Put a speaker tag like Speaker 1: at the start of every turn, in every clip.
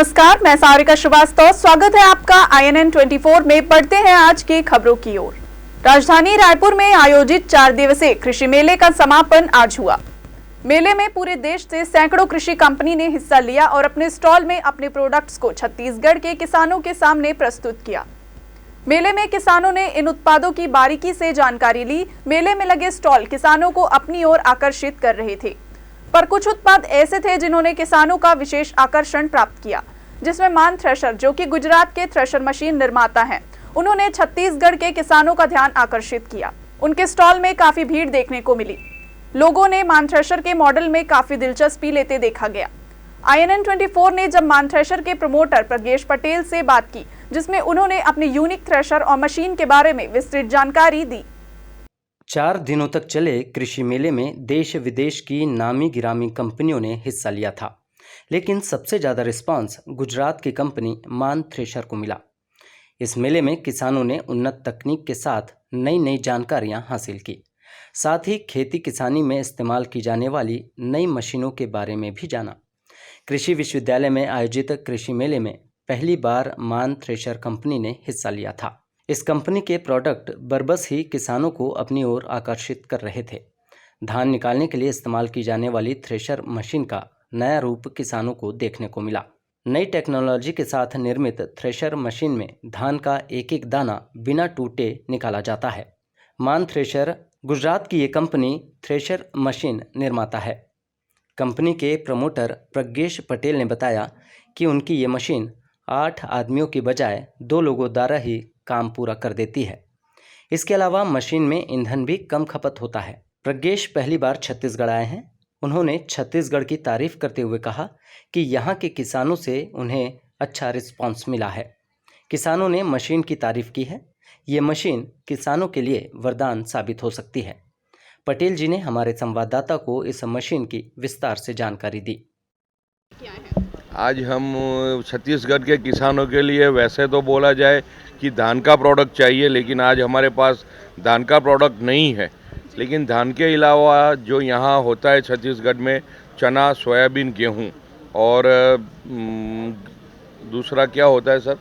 Speaker 1: नमस्कार, मैं सारिका श्रीवास्तव। स्वागत है आपका INN 24 में। बढ़ते हैं आज की खबरों की ओर। राजधानी रायपुर में आयोजित 4 दिवसीय कृषि मेले का समापन आज हुआ। मेले में पूरे देश से सैकड़ों कृषि कंपनी ने हिस्सा लिया और अपने स्टॉल में अपने प्रोडक्ट्स को छत्तीसगढ़ के किसानों के सामने प्रस्तुत किया। मेले में किसानों ने इन उत्पादों की बारीकी से जानकारी ली। मेले में लगे स्टॉल किसानों को अपनी ओर आकर्षित कर रहे थे, पर कुछ उत्पाद ऐसे थे जिन्होंने किसानों का विशेष आकर्षण प्राप्त किया, जिसमें मान थ्रेशर, जो कि गुजरात के थ्रेशर मशीन निर्माता हैं, उन्होंने छत्तीसगढ़ के किसानों का ध्यान आकर्षित किया। उनके स्टॉल में काफी भीड़ देखने को मिली। लोगों ने मान थ्रेशर के मॉडल में काफी दिलचस्पी लेते देखा गया। INN 24 ने जब मान थ्रेशर के प्रमोटर प्रज्ञेश पटेल से बात की, जिसमें उन्होंने अपने यूनिक थ्रेशर और मशीन के बारे में विस्तृत जानकारी दी।
Speaker 2: 4 दिनों तक चले कृषि मेले में देश विदेश की नामी गिरामी कंपनियों ने हिस्सा लिया था, लेकिन सबसे ज़्यादा रिस्पांस गुजरात की कंपनी मान थ्रेशर को मिला। इस मेले में किसानों ने उन्नत तकनीक के साथ नई नई जानकारियां हासिल की, साथ ही खेती किसानी में इस्तेमाल की जाने वाली नई मशीनों के बारे में भी जाना। कृषि विश्वविद्यालय में आयोजित कृषि मेले में पहली बार मान थ्रेशर कंपनी ने हिस्सा लिया था। इस कंपनी के प्रोडक्ट बरबस ही किसानों को अपनी ओर आकर्षित कर रहे थे। धान निकालने के लिए इस्तेमाल की जाने वाली थ्रेशर मशीन का नया रूप किसानों को देखने को मिला। नई टेक्नोलॉजी के साथ निर्मित थ्रेशर मशीन में धान का एक एक दाना बिना टूटे निकाला जाता है। मान थ्रेशर गुजरात की ये कंपनी थ्रेशर मशीन निर्माता है। कंपनी के प्रमोटर प्रज्ञेश पटेल ने बताया कि उनकी ये मशीन 8 आदमियों की बजाय 2 लोगों द्वारा ही काम पूरा कर देती है। इसके अलावा मशीन में ईंधन भी कम खपत होता है। प्रज्ञेश पहली बार छत्तीसगढ़ आए हैं। उन्होंने छत्तीसगढ़ की तारीफ करते हुए कहा कि यहाँ के किसानों से उन्हें अच्छा रिस्पांस मिला है। किसानों ने मशीन की तारीफ की है। ये मशीन किसानों के लिए वरदान साबित हो सकती है। पटेल जी ने हमारे संवाददाता को इस मशीन की विस्तार से जानकारी दी।
Speaker 3: आज हम छत्तीसगढ़ के किसानों के लिए वैसे तो बोला जाए कि धान का प्रोडक्ट चाहिए, लेकिन आज हमारे पास धान का प्रोडक्ट नहीं है। लेकिन धान के अलावा जो यहाँ होता है छत्तीसगढ़ में, चना, सोयाबीन, गेहूँ और दूसरा क्या होता है सर,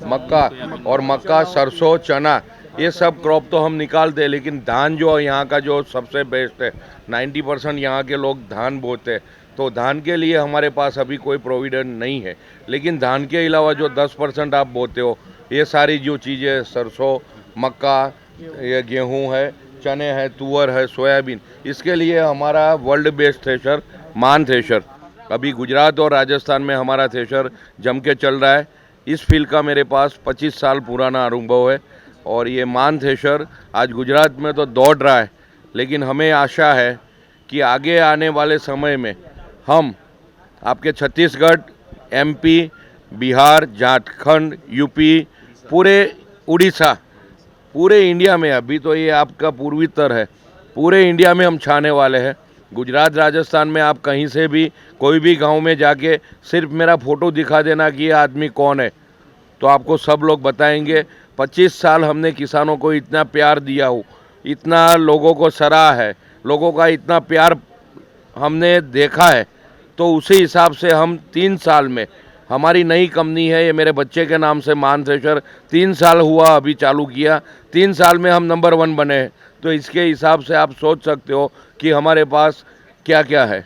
Speaker 3: मक्का और मक्का, सरसों, चना, ये सब क्रॉप तो हम निकालते हैं। लेकिन धान जो यहाँ का जो सबसे बेस्ट है, 90% यहाँ के लोग धान बोते हैं। तो धान के लिए हमारे पास अभी कोई प्रोविडेंट नहीं है। लेकिन धान के अलावा जो 10% आप बोते हो, ये सारी जो चीज़ें, सरसों, मक्का, ये गेहूं है, चने हैं, तुअर है, सोयाबीन, इसके लिए हमारा वर्ल्ड बेस्ड थ्रेशर मान थ्रेशर, अभी गुजरात और राजस्थान में हमारा थ्रेशर जम के चल रहा है। इस फील्ड का मेरे पास 25 साल पुराना अनुभव है और ये मान थ्रेशर आज गुजरात में तो दौड़ रहा है। लेकिन हमें आशा है कि आगे आने वाले समय में हम आपके छत्तीसगढ़, MP, बिहार, झारखंड, UP, पूरे उड़ीसा, पूरे इंडिया में, अभी तो ये आपका पूर्वोत्तर है, पूरे इंडिया में हम छाने वाले हैं। गुजरात, राजस्थान में आप कहीं से भी कोई भी गांव में जाके सिर्फ मेरा फ़ोटो दिखा देना कि ये आदमी कौन है, तो आपको सब लोग बताएंगे। 25 साल हमने किसानों को इतना प्यार दिया हो, इतना लोगों को सराहा है, लोगों का इतना प्यार हमने देखा है। तो उसी हिसाब से हम 3 साल में, हमारी नई कंपनी है, ये मेरे बच्चे के नाम से मान थ्रेशर, 3 साल हुआ अभी चालू किया, 3 साल में हम नंबर 1 बने हैं। तो इसके हिसाब से आप सोच सकते हो कि हमारे पास क्या क्या है।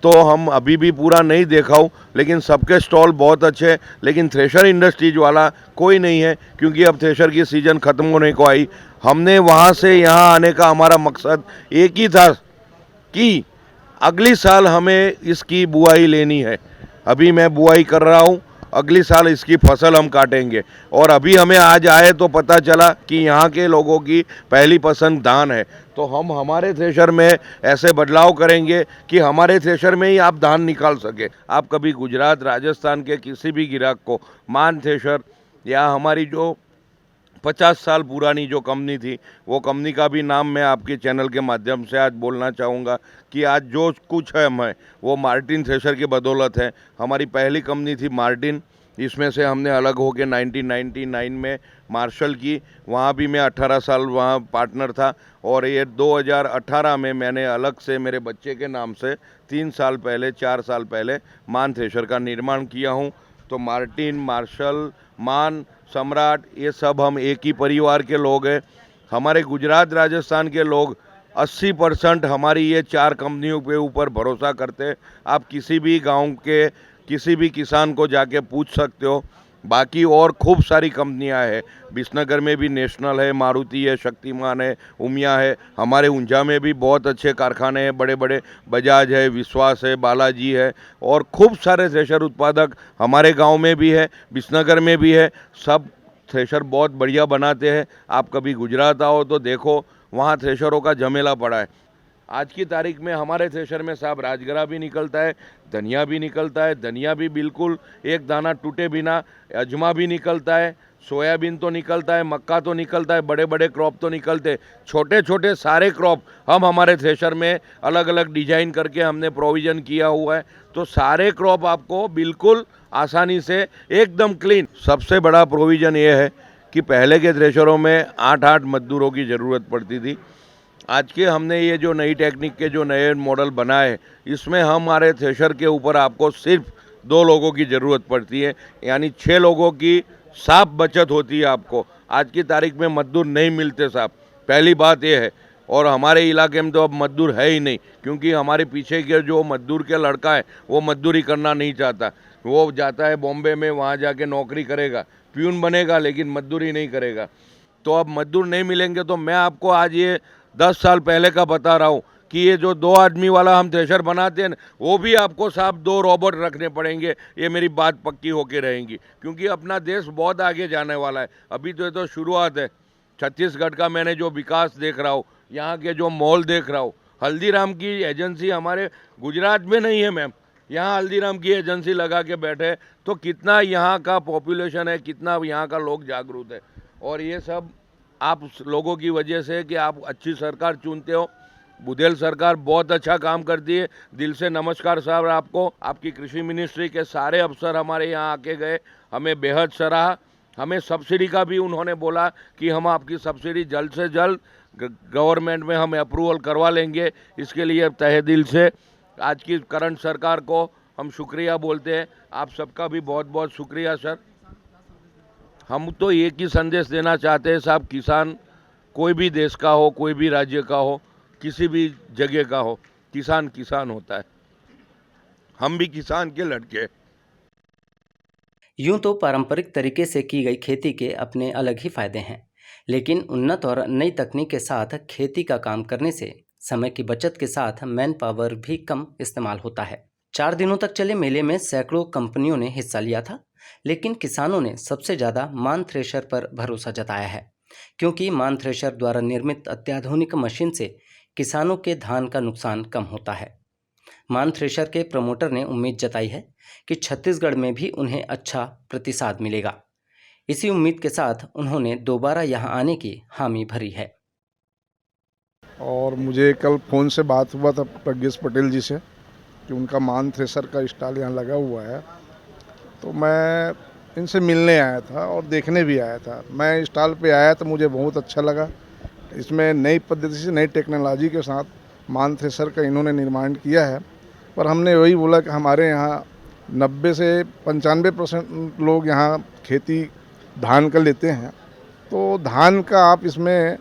Speaker 3: तो हम अभी भी पूरा नहीं देखा हूँ, लेकिन सबके स्टॉल बहुत अच्छे हैं। लेकिन थ्रेशर इंडस्ट्रीज वाला कोई नहीं है, क्योंकि अब थ्रेशर की सीज़न ख़त्म होने को आई। हमने वहाँ से यहाँ आने का हमारा मकसद एक ही था कि अगली साल हमें इसकी बुआई लेनी है। अभी मैं बुआई कर रहा हूँ, अगली साल इसकी फसल हम काटेंगे। और अभी हमें आज आए तो पता चला कि यहाँ के लोगों की पहली पसंद धान है। तो हम हमारे थ्रेशर में ऐसे बदलाव करेंगे कि हमारे थ्रेशर में ही आप धान निकाल सके। आप कभी गुजरात, राजस्थान के किसी भी ग्राहक को मान थ्रेशर या हमारी जो 50 साल पुरानी जो कंपनी थी, वो कंपनी का भी नाम मैं आपके चैनल के माध्यम से आज बोलना चाहूँगा कि आज जो कुछ है मैं वो मार्टिन थ्रेशर की बदौलत है। हमारी पहली कंपनी थी मार्टिन, इसमें से हमने अलग होकर 1999 में मार्शल की, वहाँ भी मैं 18 साल वहाँ पार्टनर था। और ये 2018 में मैंने अलग से मेरे बच्चे के नाम से 4 साल पहले मान थ्रेशर का निर्माण किया हूँ। तो मार्टिन, मार्शल, मान, सम्राट, ये सब हम एक ही परिवार के लोग हैं। हमारे गुजरात राजस्थान के लोग 80% हमारी ये 4 कंपनियों के ऊपर भरोसा करते हैं। आप किसी भी गांव के किसी भी किसान को जाके पूछ सकते हो। बाकी और खूब सारी कंपनियां हैं, विसनगर में भी नेशनल है, मारुति है, शक्तिमान है, उमिया है। हमारे ऊंझा में भी बहुत अच्छे कारखाने हैं, बड़े बड़े, बजाज है, विश्वास है, बालाजी है, और खूब सारे थ्रेशर उत्पादक हमारे गांव में भी है, विसनगर में भी है। सब थ्रेशर बहुत बढ़िया बनाते हैं। आप कभी गुजरात आओ तो देखो, वहाँ थ्रेशरों का झमेला पड़ा है। आज की तारीख में हमारे थ्रेशर में साहब राजगरा भी निकलता है, धनिया भी निकलता है, धनिया भी बिल्कुल एक दाना टूटे बिना, अजमा भी निकलता है, सोयाबीन तो निकलता है, मक्का तो निकलता है, बड़े बड़े क्रॉप तो निकलते, छोटे छोटे सारे क्रॉप हम हमारे थ्रेशर में अलग अलग डिजाइन करके हमने प्रोविज़न किया हुआ है। तो सारे क्रॉप आपको बिल्कुल आसानी से एकदम क्लीन। सबसे बड़ा प्रोविज़न ये है कि पहले के थ्रेशरों में 8-8 मजदूरों की ज़रूरत पड़ती थी। आज के हमने ये जो नई टेक्निक के जो नए मॉडल बनाए, इसमें हमारे थ्रेशर के ऊपर आपको सिर्फ 2 लोगों की ज़रूरत पड़ती है, यानी 6 लोगों की साफ बचत होती है आपको। आज की तारीख में मजदूर नहीं मिलते साहब, पहली बात ये है। और हमारे इलाके में तो अब मजदूर है ही नहीं, क्योंकि हमारे पीछे के जो मजदूर के लड़का है वो मजदूरी करना नहीं चाहता। वो जाता है बॉम्बे में, वहाँ जाके नौकरी करेगा, प्यून बनेगा, लेकिन मजदूरी नहीं करेगा। तो अब मजदूर नहीं मिलेंगे। तो मैं आपको आज ये 10 साल पहले का बता रहा हूँ कि ये जो 2 आदमी वाला हम थ्रेशर बनाते हैं, वो भी आपको साहब 2 रोबोट रखने पड़ेंगे। ये मेरी बात पक्की होके रहेंगी, क्योंकि अपना देश बहुत आगे जाने वाला है। अभी तो ये तो शुरुआत है। छत्तीसगढ़ का मैंने जो विकास देख रहा हूँ, यहाँ के जो मॉल देख रहा हूँ, हल्दीराम की एजेंसी हमारे गुजरात में नहीं है मैम, यहाँ हल्दीराम की एजेंसी लगा के बैठे। तो कितना यहाँ का पॉपुलेशन है, कितना यहाँ का लोग जागरूक है। और ये सब आप लोगों की वजह से कि आप अच्छी सरकार चुनते हो। बुधेल सरकार बहुत अच्छा काम करती है। दिल से नमस्कार साहब आपको। आपकी कृषि मिनिस्ट्री के सारे अफसर हमारे यहाँ आके गए, हमें बेहद सराहा। हमें सब्सिडी का भी उन्होंने बोला कि हम आपकी सब्सिडी जल्द से जल्द गवर्नमेंट में हम अप्रूवल करवा लेंगे। इसके लिए तहे दिल से आज की करंट सरकार को हम शुक्रिया बोलते हैं। आप सबका भी बहुत बहुत शुक्रिया सर। हम तो एक ही संदेश देना चाहते हैं साहब, किसान कोई भी देश का हो, कोई भी राज्य का हो, किसी भी जगह का हो, किसान किसान होता है। हम भी किसान के लड़के हैं।
Speaker 2: यूं तो पारंपरिक तरीके से की गई खेती के अपने अलग ही फायदे हैं, लेकिन उन्नत और नई तकनीक के साथ खेती का काम करने से समय की बचत के साथ मैन पावर भी कम इस्तेमाल होता है। 4 दिनों तक चले मेले में सैकड़ों कंपनियों ने हिस्सा लिया था, लेकिन किसानों ने सबसे ज़्यादा मान थ्रेशर पर भरोसा जताया है, क्योंकि मान थ्रेशर द्वारा निर्मित अत्याधुनिक मशीन से किसानों के धान का नुकसान कम होता है। मान थ्रेशर के प्रमोटर ने उम्मीद जताई है कि छत्तीसगढ़ में भी उन्हें अच्छा प्रतिसाद मिलेगा। इसी उम्मीद के साथ उन्होंने दोबारा यहां आने की हामी भरी है।
Speaker 4: और मुझे कल फ़ोन से बात हुआ था प्रज्ञेश पटेल जी से कि उनका मान थ्रेशर का स्टॉल यहाँ लगा हुआ है, तो मैं इनसे मिलने आया था और देखने भी आया था। मैं स्टॉल पे आया तो मुझे बहुत अच्छा लगा। इसमें नई पद्धति से, नई टेक्नोलॉजी के साथ मान थ्रेशर का इन्होंने निर्माण किया है। पर हमने वही बोला कि हमारे यहाँ 90 से 95% लोग यहाँ खेती धान का लेते हैं, तो धान का आप इसमें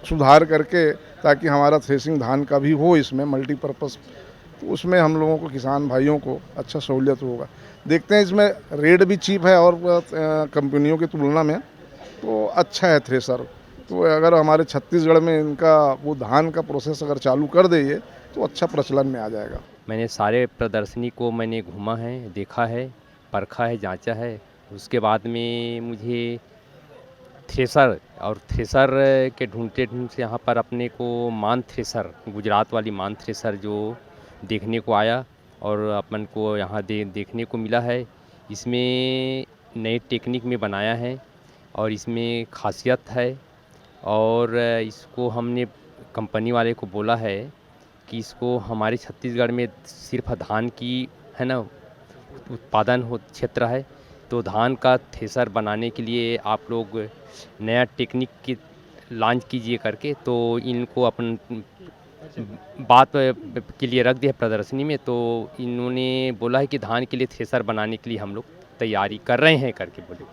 Speaker 4: सुधार करके, ताकि हमारा थ्रेसिंग धान का भी हो इसमें मल्टीपर्पज़, तो उसमें हम लोगों को, किसान भाइयों को अच्छा सहूलियत होगा। देखते हैं, इसमें रेट भी चीप है और कंपनियों की तुलना में, तो अच्छा है थ्रेसर। तो अगर हमारे छत्तीसगढ़ में इनका वो धान का प्रोसेस अगर चालू कर दे ये, तो अच्छा प्रचलन में आ जाएगा।
Speaker 5: मैंने सारे प्रदर्शनी को मैंने घूमा है, देखा है, परखा है, जांचा है। उसके बाद में मुझे थ्रेसर के ढूंढते यहाँ पर अपने को मान थ्रेसर, गुजरात वाली मान थ्रेसर जो देखने को आया और अपन को यहाँ देखने को मिला है। इसमें नए टेक्निक में बनाया है और इसमें खासियत है। और इसको हमने कंपनी वाले को बोला है कि इसको हमारे छत्तीसगढ़ में सिर्फ धान की है ना उत्पादन हो क्षेत्र है, तो धान का थ्रेसर बनाने के लिए आप लोग नया टेक्निक की लॉन्च कीजिए करके, तो इनको अपन बात के लिए रख दिया प्रदर्शनी में। तो इन्होंने बोला है कि धान के लिए थ्रेसर बनाने के लिए हम लोग तैयारी कर रहे हैं करके बोले।